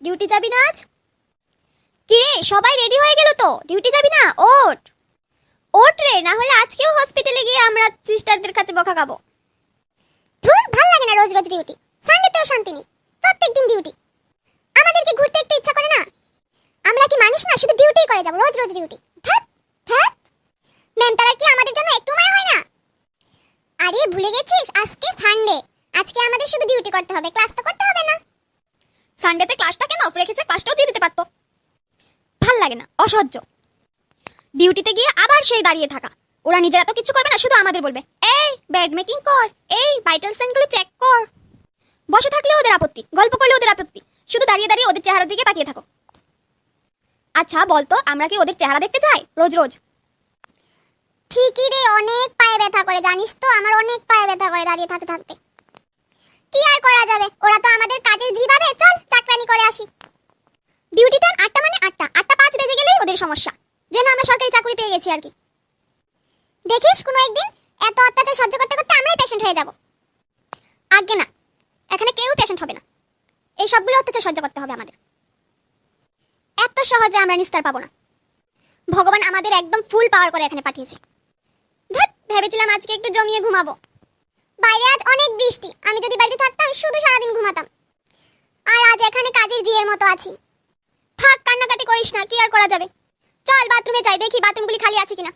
Duty যাবি না আজ? কিরে সবাই রেডি হয়ে গেল তো, ডিউটি যাবি না? ওঠ ওঠ রে, না হলে আজকেও হসপিটালে গিয়ে আমরা সিস্টারদের কাছে বকা খাবো। ধুর, ভাল লাগে না রোজ রোজ ডিউটি। সানডেতেও শান্তি নেই, প্রত্যেকদিন ডিউটি। আমাদের কি ঘুরতে একটু ইচ্ছা করে না? আমরা কি মানুষ না, শুধু ডিউটিই করে যাব, রোজ রোজ ডিউটি। ধ্যাৎ ধ্যাৎ, ম্যাম তার কি আমাদের জন্য একটু মায়া হয় না? আরে ভুলে গেছিস, আজকে সানডে, আজকে আমাদের শুধু ডিউটি করতে হবে, ক্লাস তো করতে হবে না। সানডেতে ক্লাসটা কেন অফ রেখেছে? ক্লাসটাও দিয়ে দিতে পারতো। ভাল লাগে না, অসহ্য। ডিউটিতে গিয়ে আবার সেই দাঁড়িয়ে থাকা, ওরা নিজেরা তো কিছু করবে না, শুধু আমাদের বলবে এই বেড মেকিং কর, এই ভাইটাল সাইনগুলো চেক কর। বসে থাকলে ওদের আপত্তি, গল্প করলে ওদের আপত্তি, শুধু দাঁড়িয়ে দাঁড়িয়ে ওদের চেহারার দিকে তাকিয়ে থাকো। আচ্ছা বলতো, আমরা কি ওদের চেহারা দেখতে চাই রোজ রোজ? ঠিকই রে, অনেক পায়ে ব্যথা করে, জানিস তো আমার অনেক পায়ে ব্যথা করে দাঁড়িয়ে থাকতে থাকতে। কি আর করা যাবে, ওরা তো আমাদের কাজের জিবাবে, চল চাকরানি করে আসি। ডিউটি টাইম 8টা মানে 8টা, 8:05 বেজে গেলেই ওদের সমস্যা, যেন আমরা সরকারি চাকরি পেয়ে গেছি আর কি। দেখিস কোনো একদিন এত অত্যাচার সহ্য করতে করতে আমরাই পেশেন্ট হয়ে যাব। আগে না, এখানে কেউ পেশেন্ট হবে না, এই সবগুলো অত্যাচার সহ্য করতে হবে আমাদের। এত সহজে আমরা নিস্তার পাবো না, ভগবান আমাদের একদম ফুল পাওয়ার করে এখানে পাঠিয়েছে। ধ্যাৎ, ভেবেছিলাম আজকে একটু জমিয়ে ঘুমাবো। বাইরে আজ অনেক বৃষ্টি, আমি যদি বাড়িতে থাকতাম শুধু সারাদিন ঘুমাতাম, আর আজ এখানে কাজের জিয়ের মতো আছি। থাক, কান্নাকাটি করিস না, কি আর করা যাবে। চল বাথরুমে যাই, দেখি বাথরুমগুলি খালি আছে কিনা।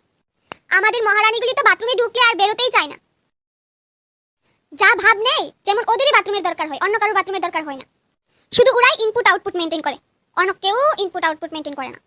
আমাদের মহারানীগুলি তো বাথরুমে ঢুকলে আর বেরোতেই চায় না। যা ভাব নেই, যেমন ওদেরই বাথরুমের দরকার হয়, অন্য কারোর বাথরুমের দরকার হয় না। শুধু ওরাই ইনপুট আউটপুট মেনটেন করে, অন্য কেউ ইনপুট আউটপুট মেনটেন করে না।